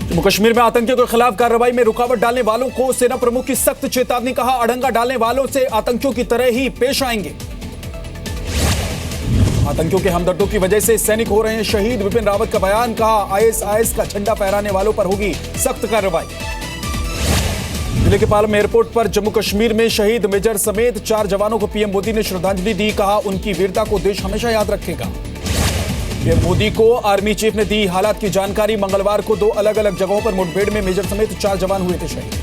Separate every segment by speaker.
Speaker 1: जम्मू कश्मीर में आतंकियों के खिलाफ कार्रवाई में रुकावट डालने वालों को सेना प्रमुख की सख्त चेतावनी। कहा, अड़ंगा डालने वालों से आतंकियों की तरह ही पेश आएंगे। आतंकियों के हमदर्दों की वजह से सैनिक हो रहे हैं शहीद। विपिन रावत का बयान। कहा, आईएसआईएस का झंडा फहराने वालों पर होगी सख्त कार्रवाई। जिले के पालम एयरपोर्ट पर जम्मू कश्मीर में शहीद मेजर समेत 4 जवानों को पीएम मोदी ने श्रद्धांजलि दी। कहा, उनकी वीरता को देश हमेशा याद रखेगा। पीएम मोदी को आर्मी चीफ ने दी हालात की जानकारी। मंगलवार को 2 अलग अलग जगहों पर मुठभेड़ में मेजर समेत 4 जवान हुए थे शहीद।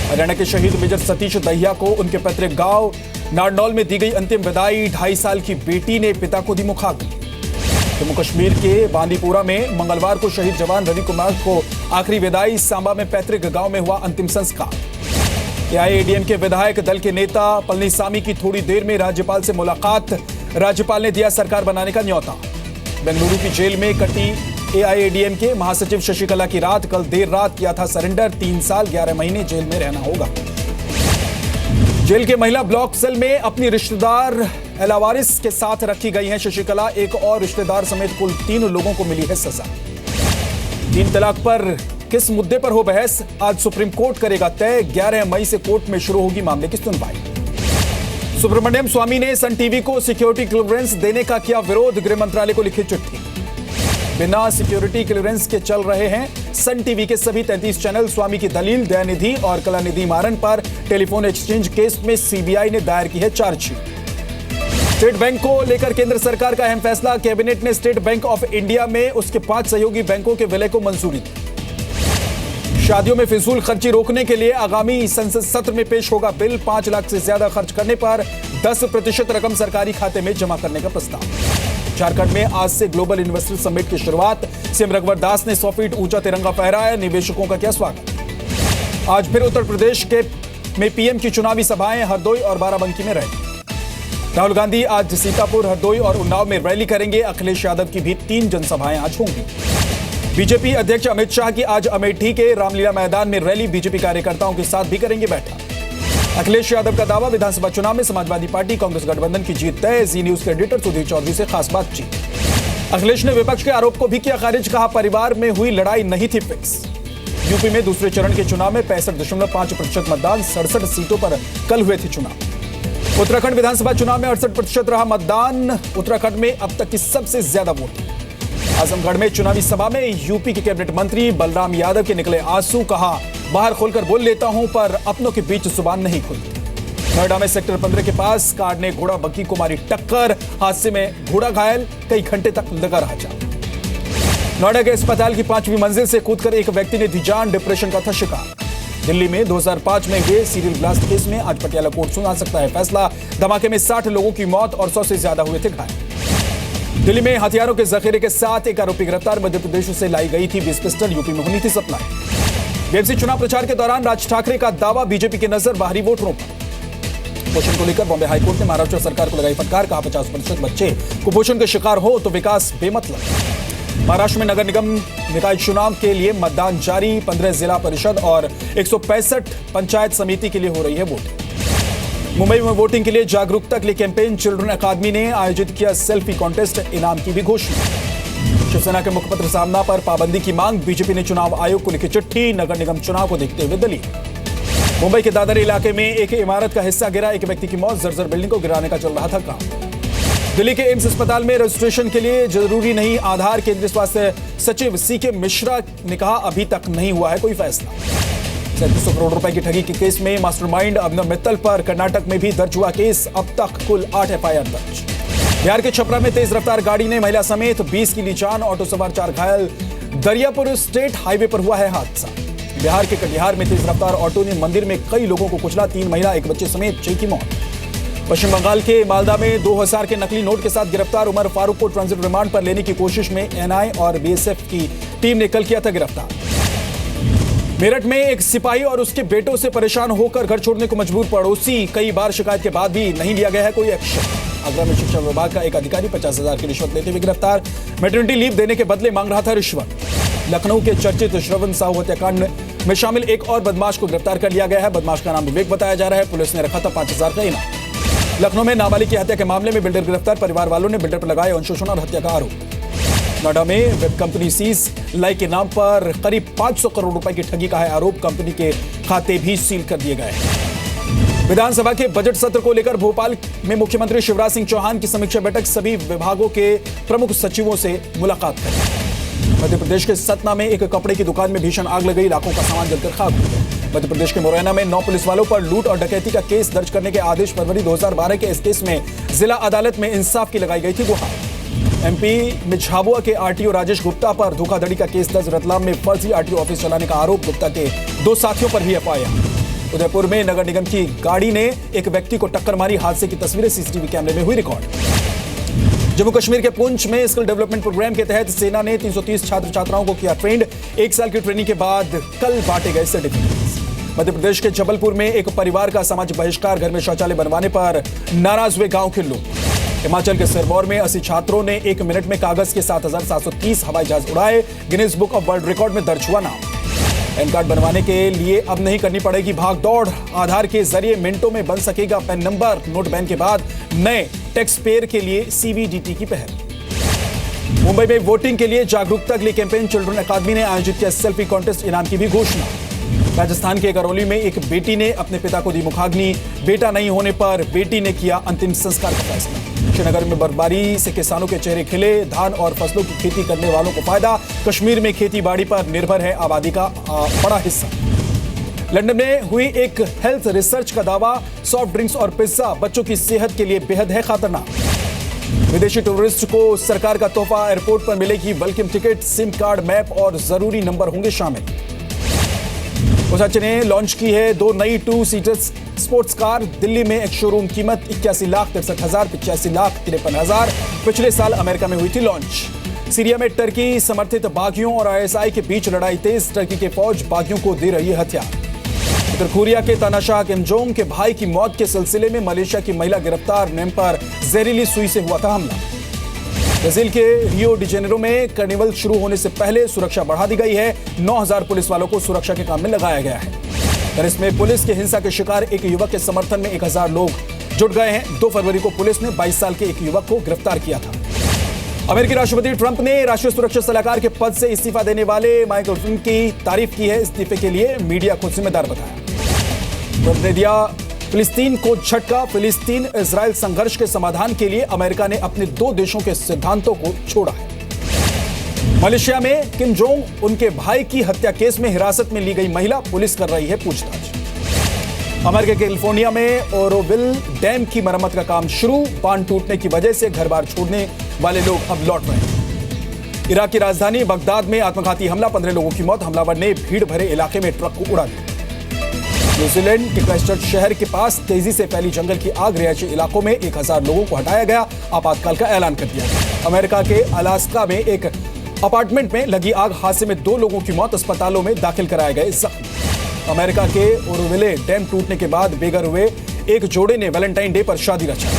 Speaker 1: हरियाणा के शहीद मेजर सतीश दहिया को उनके पैतृक गांव नारनौल में दी गई अंतिम विदाई। 2.5 साल की बेटी ने पिता को दी मुखाग्नि। जम्मू कश्मीर के बांदीपुरा में मंगलवार को शहीद जवान रवि कुमार को आखिरी विदाई। सांबा में पैतृक गांव में हुआ अंतिम संस्कार। एआईएडीएम के विधायक दल के नेता पलनीसामी की थोड़ी देर में राज्यपाल से मुलाकात। राज्यपाल ने दिया सरकार बनाने का न्योता। बेंगलुरु की जेल में कटी एआईएडीएम के महासचिव शशिकला की रात। कल देर रात किया था सरेंडर। 3 साल 11 महीने जेल में रहना होगा। जेल के महिला ब्लॉक सेल में अपनी रिश्तेदार एलावारिस के साथ रखी गई हैं शशिकला। एक और रिश्तेदार समेत कुल 3 लोगों को मिली है सजा। 3 तलाक पर किस मुद्दे पर हो बहस, आज सुप्रीम कोर्ट करेगा तय। 11 मई से कोर्ट में शुरू होगी मामले की सुनवाई। सुब्रमण्यम स्वामी ने सन टीवी को सिक्योरिटी क्लियरेंस देने का किया विरोध। गृह मंत्रालय को लिखी चिट्ठी। बिना सिक्योरिटी क्लियरेंस के चल रहे हैं सन टीवी के सभी 33 चैनल। स्वामी की दलील, दयानिधि और कलानिधि मारन पर टेलीफोन एक्सचेंज केस में सीबीआई ने दायर की है चार्जशीट। स्टेट बैंक को लेकर केंद्र सरकार का अहम फैसला। कैबिनेट ने स्टेट बैंक ऑफ इंडिया में उसके 5 सहयोगी बैंकों के विलय को मंजूरी दी। शादियों में फिजूल खर्ची रोकने के लिए आगामी संसद सत्र में पेश होगा बिल। 5 लाख से ज्यादा खर्च करने पर 10% रकम सरकारी खाते में जमा करने का प्रस्ताव। झारखंड में आज से ग्लोबल इन्वेस्टर समिट की शुरुआत। सीएम रघुवर दास ने 100 फीट ऊंचा तिरंगा फहराया। निवेशकों का किया स्वागत। आज फिर उत्तर प्रदेश में पीएम की चुनावी सभाएं हरदोई और बाराबंकी में रैली। राहुल गांधी आज सीतापुर, हरदोई और उन्नाव में रैली करेंगे। अखिलेश यादव की भी 3 जनसभाएं आज होंगी। बीजेपी अध्यक्ष अमित शाह की आज अमेठी के रामलीला मैदान में रैली। बीजेपी कार्यकर्ताओं के साथ भी करेंगे बैठक। अखिलेश यादव का दावा, विधानसभा चुनाव में समाजवादी पार्टी कांग्रेस गठबंधन की जीत तय। जी न्यूज के एडिटर सुधीर चौधरी से खास बातचीत। अखिलेश ने विपक्ष के आरोप को भी किया खारिज। कहा, परिवार में हुई लड़ाई नहीं थी फिक्स। यूपी में दूसरे चरण के चुनाव में 65.5% मतदान। 67 सीटों पर कल हुए थे चुनाव। उत्तराखंड विधानसभा चुनाव में 68% रहा मतदान। उत्तराखंड में अब तक की सबसे ज्यादा वोट। आजमगढ़ में चुनावी सभा में यूपी के कैबिनेट मंत्री बलराम यादव के निकले आंसू। कहा, बाहर खोलकर बोल लेता हूं पर अपनों के बीच जुबान नहीं खुलती। नोएडा में सेक्टर 15 के पास कार ने घोड़ा बग्गी को मारी टक्कर। हादसे में घोड़ा घायल, कई घंटे तक लगा रहा जाम। नोएडा के अस्पताल की 5वीं मंजिल से कूदकर एक व्यक्ति ने दी जान। डिप्रेशन का था शिकार। दिल्ली में 2005 में हुए सीरियल ब्लास्ट केस में आज पटियाला कोर्ट सुना सकता है फैसला। धमाके में 60 लोगों की मौत और 100 से ज्यादा हुए थे घायल। दिल्ली में हथियारों के जखीरे के साथ एक आरोपी गिरफ्तार। मध्य प्रदेश से लाई गई थी 20 पिस्टल। यूपी में होनी थी सप्लाई। बीएमसी चुनाव प्रचार के दौरान राज ठाकरे का दावा, बीजेपी की नजर बाहरी वोटरों पर। कुपोषण को लेकर बॉम्बे हाईकोर्ट ने महाराष्ट्र सरकार को लगाई फटकार। कहा, 50% बच्चे कुपोषण के शिकार हो तो विकास बेमतलब। महाराष्ट्र में नगर निगम निकाय चुनाव के लिए मतदान जारी। 15 जिला परिषद और 165 पंचायत समिति के लिए हो रही है वोटिंग। मुंबई में वोटिंग के लिए जागरूकता के लिए कैंपेन। चिल्ड्रन अकादमी ने आयोजित किया सेल्फी कॉन्टेस्ट। इनाम की भी घोषणा। शिवसेना के मुखपत्र सामना पर पाबंदी की मांग। बीजेपी ने चुनाव आयोग को लिखी चिट्ठी। नगर निगम चुनाव को देखते हुए दलील। मुंबई के दादर इलाके में एक इमारत का हिस्सा गिरा। एक व्यक्ति की मौत। जर्जर बिल्डिंग को गिराने का चल रहा था काम। दिल्ली के एम्स अस्पताल में रजिस्ट्रेशन के लिए जरूरी नहीं आधार। केंद्रीय स्वास्थ्य सचिव सीके मिश्रा ने कहा, अभी तक नहीं हुआ है कोई फैसला। 3700 करोड़ रुपए की ठगी के केस में मास्टरमाइंड अभिनव मित्तल पर कर्नाटक में भी दर्ज हुआ केस। अब तक कुल 8 एफआईआर दर्ज। बिहार के छपरा में तेज रफ्तार गाड़ी ने महिला समेत 20 की ली जान। ऑटो सवार 4 घायल। दरियापुर स्टेट हाईवे पर हुआ है हादसा। बिहार के कटिहार में तेज रफ्तार ऑटो ने मंदिर में कई लोगों को कुचला। 3 महिला 1 बच्चे समेत 6 की मौत। पश्चिम बंगाल के मालदा में 2000 के नकली नोट के साथ गिरफ्तार उमर फारूक को ट्रांजिट रिमांड पर लेने की कोशिश में एनआई और बीएसएफ की टीम ने कल किया था गिरफ्तार। मेरठ में एक सिपाही और उसके बेटों से परेशान होकर घर छोड़ने को मजबूर पड़ोसी। कई बार शिकायत के बाद भी नहीं लिया गया है कोई एक्शन। आगरा में शिक्षा विभाग का एक अधिकारी 50,000 की रिश्वत लेते हुए गिरफ्तार। मैटरनिटी लीव देने के बदले मांग रहा था रिश्वत। लखनऊ के चर्चित श्रवण साहू हत्याकांड में शामिल एक और बदमाश को गिरफ्तार कर लिया गया है। बदमाश का नाम विवेक बताया जा रहा है। पुलिस ने रखा था 5,000 का इनाम। लखनऊ में नाबालिग की हत्या के मामले में बिल्डर गिरफ्तार। परिवार वालों ने बिल्डर पर लगाए अंशोषण और हत्या का आरोप। नोएडा में वेब कंपनी सीज लाई के नाम पर करीब 500 करोड़ रुपए की ठगी का है आरोप। कंपनी के खाते भी सील कर दिए गए हैं। विधानसभा के बजट सत्र को लेकर भोपाल में मुख्यमंत्री शिवराज सिंह चौहान की समीक्षा बैठक। सभी विभागों के प्रमुख सचिवों से मुलाकात करें। मध्य प्रदेश के सतना में एक कपड़े की दुकान में भीषण आग लग गई, लाखों का सामान जलकर खाक हो गया। मध्य प्रदेश के मुरैना में 9 पुलिस वालों पर लूट और डकैती का केस दर्ज करने के आदेश। फरवरी 2012 के इस केस में जिला अदालत में इंसाफ की लगाई गई थी गुहार। एमपी में झाबुआ के आरटीओ राजेश गुप्ता पर धोखाधड़ी का केस दर्ज। रतलाम में फर्जी आरटीओ ऑफिस चलाने का आरोप। गुप्ता के 2 साथियों पर भी एफआईआर। उदयपुर में नगर निगम की गाड़ी ने एक व्यक्ति को टक्कर मारी। हादसे की तस्वीरें सीसीटीवी कैमरे में हुई रिकॉर्ड। जम्मू कश्मीर के पुंछ में स्किल डेवलपमेंट प्रोग्राम के तहत सेना ने 330 छात्र छात्राओं को किया ट्रेंड। 1 साल की ट्रेनिंग के बाद कल बांटे गए सर्टिफिकेट्स। मध्य प्रदेश के जबलपुर में एक परिवार का सामाजिक बहिष्कार। घर में शौचालय बनवाने पर नाराज हुए गांव के लोग। हिमाचल के सिरमौर में 80 छात्रों ने 1 मिनट में कागज के 7,730 हवाई जहाज उड़ाए। Guinness book of world record में दर्ज हुआ नाम। पैन कार्ड बनवाने के लिए अब नहीं करनी पड़ेगी भाग दौड़। आधार के जरिए मिनटों में बन सकेगा पैन नंबर। नोट बैन के बाद नए टैक्स पेयर के लिए सीबीडीटी की पहल। मुंबई में वोटिंग के लिए जागरूकता के लिए कैंपेन। चिल्ड्रन अकादमी ने आयोजित किया सेल्फी कॉन्टेस्ट। इनाम की भी घोषणा। राजस्थान के करौली में एक बेटी ने अपने पिता को दी मुखाग्नि। बेटा नहीं होने पर बेटी ने किया अंतिम संस्कार का फैसला। श्रीनगर में बर्फबारी से किसानों के चेहरे खिले। धान और फसलों की खेती करने वालों को फायदा। कश्मीर में खेती बाड़ी पर निर्भर है आबादी का बड़ा हिस्सा। लंदन में हुई एक हेल्थ रिसर्च का दावा। सॉफ्ट ड्रिंक्स और पिज्जा बच्चों की सेहत के लिए बेहद है खतरनाक। विदेशी टूरिस्ट को सरकार का तोहफा। एयरपोर्ट पर मिलेगी welcome ticket, SIM card, map और जरूरी नंबर होंगे शामिल। ओसाची ने लॉन्च की है 2 नई 2 सीटर्स स्पोर्ट्स कार। दिल्ली में एक शोरूम। कीमत 81,63,000, 85,53,000। पिछले साल अमेरिका में हुई थी लॉन्च। सीरिया में टर्की समर्थित बागियों और आईएसआई के बीच लड़ाई तेज। टर्की की फौज बागियों को दे रही है हथियार। उत्तर कोरिया के तानाशाह किम जोंग के भाई की मौत के सिलसिले में मलेशिया की महिला गिरफ्तार। नेम पर जहरीली सुई से हुआ था हमला। ब्राजील के रियो डी जेनेरो में कार्निवल शुरू होने से पहले सुरक्षा बढ़ा दी गई है। 9,000 पुलिस वालों को सुरक्षा के काम में लगाया गया है। पेरिस में पुलिस की हिंसा के शिकार एक युवक के समर्थन में 1,000 लोग जुट गए हैं। 2 फरवरी को पुलिस ने 22 साल के एक युवक को गिरफ्तार किया था। अमेरिकी राष्ट्रपति ट्रंप ने राष्ट्रीय सुरक्षा सलाहकार के पद से इस्तीफा देने वाले माइकल फ्लिन की तारीफ की है। इस्तीफे के लिए मीडिया को जिम्मेदार बताया। ट्रंप ने दिया फिलिस्तीन को झटका। फिलिस्तीन इजराइल संघर्ष के समाधान के लिए अमेरिका ने अपने 2 देशों के सिद्धांतों को छोड़ा है। मलेशिया में किम जोंग उनके भाई की हत्या केस में हिरासत में ली गई महिला। पुलिस कर रही है पूछताछ। अमेरिका के कैलिफोर्निया में ओरोविल डैम की मरम्मत का काम शुरू। बांध टूटने की वजह से घर बार छोड़ने वाले लोग अब लौट रहे हैं। इराक की राजधानी बगदाद में आत्मघाती हमला। 15 लोगों की मौत। हमलावर ने भीड़ भरे इलाके में ट्रक को उड़ा दिया। न्यूजीलैंड के क्राइस्टचर्च शहर के पास तेजी से फैली जंगल की आग। रिहायशी इलाकों में 1,000 लोगों को हटाया गया। आपातकाल का ऐलान कर दिया गया। अमेरिका के अलास्का में एक अपार्टमेंट में लगी आग। हादसे में 2 लोगों की मौत। अस्पतालों में दाखिल कराए गए जख्मी। अमेरिका के ओरोविले डैम टूटने के बाद बेघर हुए एक जोड़े ने वैलेंटाइन डे पर शादी रचा।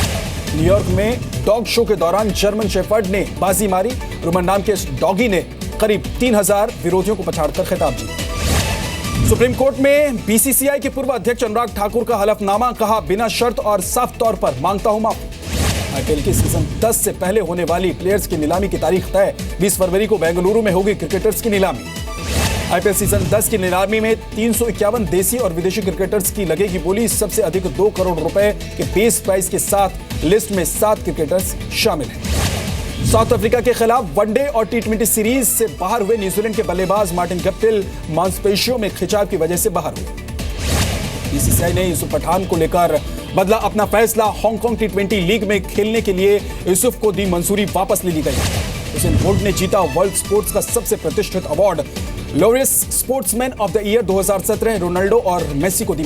Speaker 1: न्यूयॉर्क में डॉग शो के दौरान जर्मन शेफर्ड ने बाजी मारी। रोमन नाम के इस डॉगी ने करीब 3,000 विरोधियों को पछाड़कर खिताब जीता। सुप्रीम कोर्ट में बीसीसीआई के पूर्व अध्यक्ष अनुराग ठाकुर का हलफनामा। कहा, बिना शर्त और साफ तौर पर मांगता हूं माफी। आईपीएल की सीजन 10 से पहले होने वाली प्लेयर्स की नीलामी की तारीख तय। 20 फरवरी को बेंगलुरु में होगी क्रिकेटर्स की नीलामी। आईपीएल सीजन 10 की नीलामी में 351 देसी और विदेशी क्रिकेटर्स की लगेगी बोली। सबसे अधिक 2 करोड़ रुपए के बेस प्राइस के साथ लिस्ट में 7 क्रिकेटर्स शामिल हैं। साउथ अफ्रीका के खिलाफ वनडे और टी20 सीरीज से बाहर हुए न्यूजीलैंड के बल्लेबाज मार्टिन गप्टिल मांसपेशियों में खिंचाव की वजह से बाहर हुए। बीसीसीआई ने यूसुफ पठान को लेकर बदला अपना फैसला। हांगकांग टी20 लीग में खेलने के लिए यूसुफ को दी मंजूरी वापस ले ली गई। हुसैन बोल्ट ने जीता वर्ल्ड स्पोर्ट्स का सबसे प्रतिष्ठित award Laureus sportsman of the year 2017। Ronaldo और मेसी को दी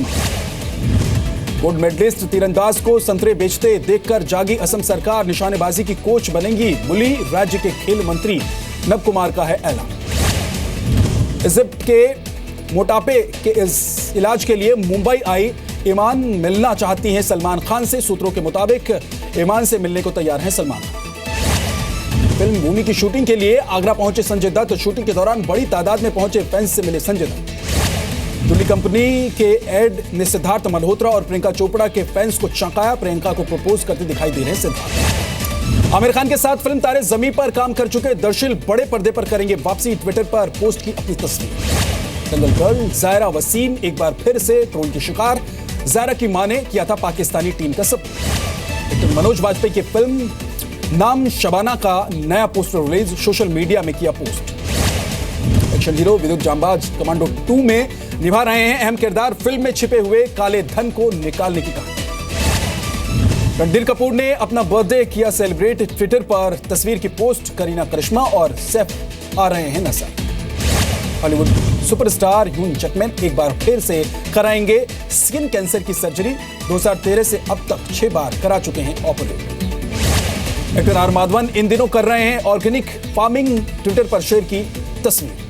Speaker 1: गोल्ड मेडलिस्ट तीरंदाज को संतरे बेचते देखकर जागी असम सरकार। निशानेबाजी की कोच बनेंगी बुली। राज्य के खेल मंत्री नव कुमार का है ऐलान। इजिप्ट के मोटापे के इलाज के लिए मुंबई आई ईमान मिलना चाहती हैं सलमान खान से। सूत्रों के मुताबिक ईमान से मिलने को तैयार हैं सलमान। फिल्म भूमि की शूटिंग के लिए आगरा पहुंचे संजय दत्त। शूटिंग के दौरान बड़ी तादाद में पहुंचे फैंस से मिले संजय दत्त। दिल्ली कंपनी के एड ने सिद्धार्थ मल्होत्रा और प्रियंका चोपड़ा के फैंस को चौंकाया। प्रियंका को प्रपोज करते दिखाई दे रहे हैं सिद्धार्थ। आमिर खान के साथ फिल्म तारे जमीन पर काम कर चुके दर्शील बड़े पर्दे पर करेंगे वापसी। ट्विटर पर पोस्ट की अपनी तस्वीर। दंगल गर्ल जायरा वसीम एक बार फिर से ट्रोल की शिकार। जायरा की मां ने किया था पाकिस्तानी टीम का सपोर्ट। एक्टर मनोज वाजपेयी की फिल्म नाम शबाना का नया पोस्टर रिलीज, सोशल मीडिया में किया पोस्ट। एक्शन हीरो विद्युत जांबाज कमांडो 2 में निभा रहे हैं अहम किरदार। फिल्म में छिपे हुए काले धन को निकालने की कहानी। रणबीर कपूर ने अपना बर्थडे किया सेलिब्रेट। ट्विटर पर तस्वीर की पोस्ट। करीना करिश्मा और सैफ आ रहे हैं नजर। हॉलीवुड सुपरस्टार ह्यून जैकमैन एक बार फिर से कराएंगे स्किन कैंसर की सर्जरी। 2013 से अब तक 6 बार करा चुके हैं ऑपरेशन। एक्टर आर माधवन इन दिनों कर रहे हैं ऑर्गेनिक फार्मिंग। ट्विटर पर शेयर की तस्वीर।